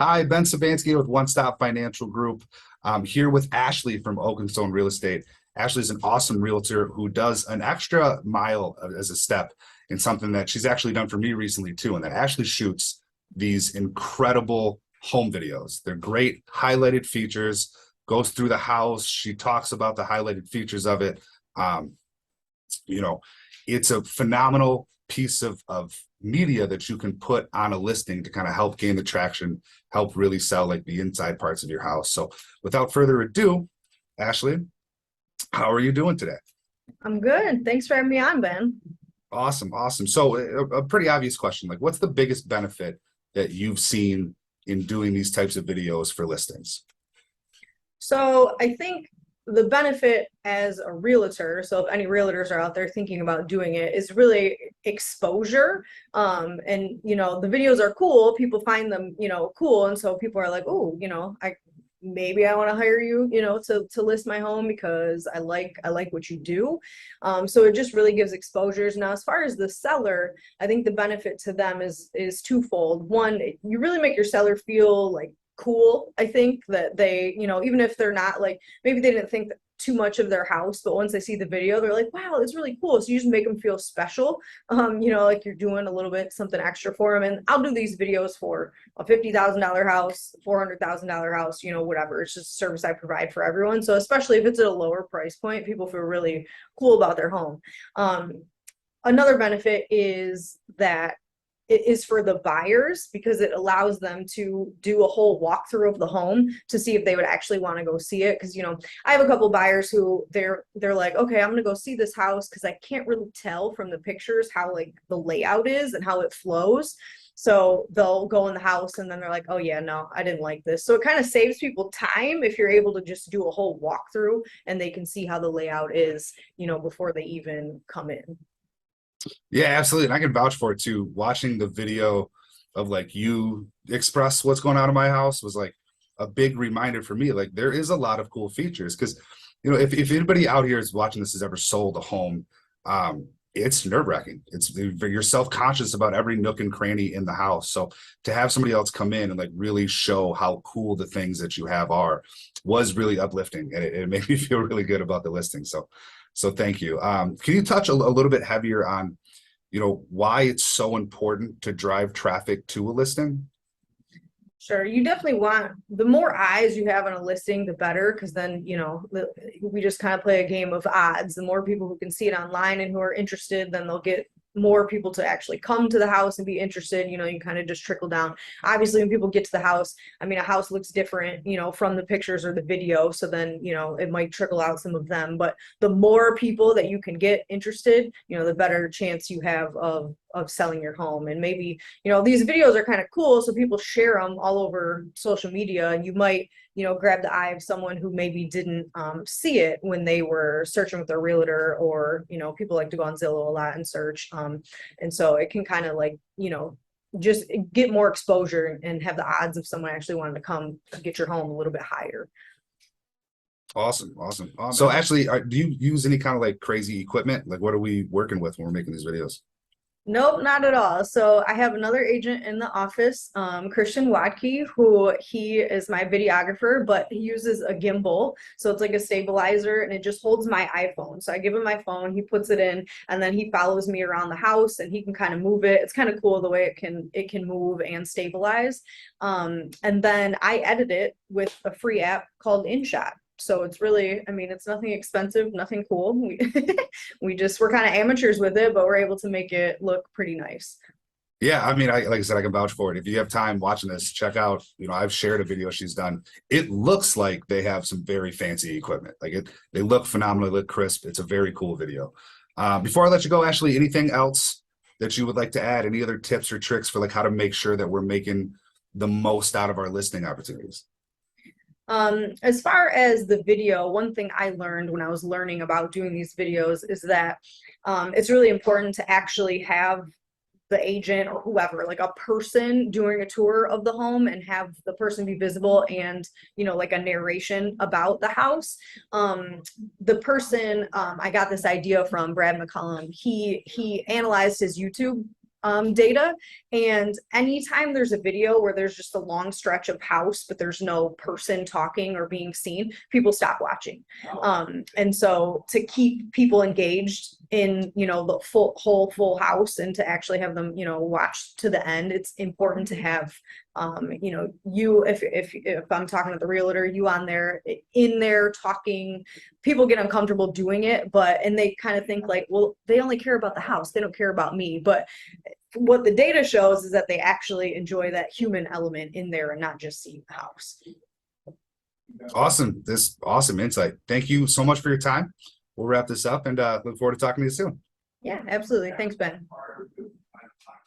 Hi, Ben Sobanski with One Stop Financial Group. I'm here with Ashley from Oak and Stone Real Estate. Ashley's an awesome realtor who does an extra mile as a step in something that she's actually done for me recently too, and that Ashley shoots these incredible home videos. They're great highlighted features, goes through the house. She talks about the highlighted features of it. Um, you know, it's a phenomenal piece of media that you can put on a listing to kind of help gain the traction, help really sell like the inside parts of your house. So without further ado, Ashley, how are you doing today? I'm good. Thanks for having me on, Ben. Awesome, awesome. So a pretty obvious question, like what's the biggest benefit that you've seen in doing these types of videos for listings? So I think the benefit as a realtor, so if any realtors are out there thinking about doing it, is really exposure. And the videos are cool. People find them, cool. And so people are like, oh, I want to hire you, to list my home because I like what you do. So it just really gives exposures. Now, as far as the seller, I think the benefit to them is twofold. One, you really make your seller feel like cool. I think that they, even if they're not like, maybe they didn't think too much of their house, but once they see the video, they're like, wow, it's really cool. So you just make them feel special. Like you're doing a little bit something extra for them. And I'll do these videos for a $50,000 house, $400,000 house, whatever. It's just a service I provide for everyone. So especially if it's at a lower price point, people feel really cool about their home. Another benefit is that it is for the buyers because it allows them to do a whole walkthrough of the home to see if they would actually want to go see it. Because I have a couple buyers who they're like, okay, I'm gonna go see this house because I can't really tell from the pictures how like the layout is and how it flows. So they'll go in the house and then they're like, oh yeah, no, I didn't like this. So it kind of saves people time if you're able to just do a whole walkthrough and they can see how the layout is, before they even come in. Yeah, absolutely. And I can vouch for it too. Watching the video of like you express what's going on in my house was like a big reminder for me. Like there is a lot of cool features because if anybody out here is watching this has ever sold a home, it's nerve-wracking. You're self-conscious about every nook and cranny in the house. So to have somebody else come in and like really show how cool the things that you have are was really uplifting, and it made me feel really good about the listing. So thank you. Can you touch a little bit heavier on, why it's so important to drive traffic to a listing? Sure. You definitely want the more eyes you have on a listing, the better, because then, we just kind of play a game of odds. The more people who can see it online and who are interested, then they'll get more people to actually come to the house and be interested. You kind of just trickle down. Obviously, when people get to the house, I mean, a house looks different, from the pictures or the video. So then, it might trickle out some of them. But the more people that you can get interested, the better chance you have of selling your home. And maybe these videos are kind of cool, so people share them all over social media, and you might grab the eye of someone who maybe didn't see it when they were searching with their realtor, or people like to go on Zillow a lot and search, and so it can kind of like just get more exposure and have the odds of someone actually wanting to come get your home a little bit higher. Awesome, awesome. So actually, do you use any kind of like crazy equipment? Like what are we working with when we're making these videos? Nope, not at all. So I have another agent in the office, Christian Wadke, who he is my videographer, but he uses a gimbal. So it's like a stabilizer and it just holds my iPhone. So I give him my phone, he puts it in, and then he follows me around the house and he can kind of move it. It's kind of cool the way it can move and stabilize. And then I edit it with a free app called InShot. So it's really, I mean, it's nothing expensive, nothing cool. We're kind of amateurs with it, but we're able to make it look pretty nice. Yeah, I mean, like I said, I can vouch for it. If you have time watching this, check out, I've shared a video she's done. It looks like they have some very fancy equipment. They look phenomenal, they look crisp. It's a very cool video. Before I let you go, Ashley, anything else that you would like to add? Any other tips or tricks for like how to make sure that we're making the most out of our listing opportunities? As far as the video, one thing I learned when I was learning about doing these videos is that it's really important to actually have the agent or whoever, like a person doing a tour of the home, and have the person be visible, and like a narration about the house. The person I got this idea from, Brad McCullum, he analyzed his YouTube data. And anytime there's a video where there's just a long stretch of house, but there's no person talking or being seen, people stop watching. And so to keep people engaged in, you know, the full house, and to actually have them, you know, watch to the end, it's important to have, you know, you, if I'm talking to the realtor, you on there, in there talking. People get uncomfortable doing it, and they kind of think like, well, they only care about the house, they don't care about me. But what the data shows is that they actually enjoy that human element in there and not just seeing the house. Awesome. This awesome insight. Thank you so much for your time. We'll wrap this up and look forward to talking to you soon. Yeah, absolutely. Thanks, Ben.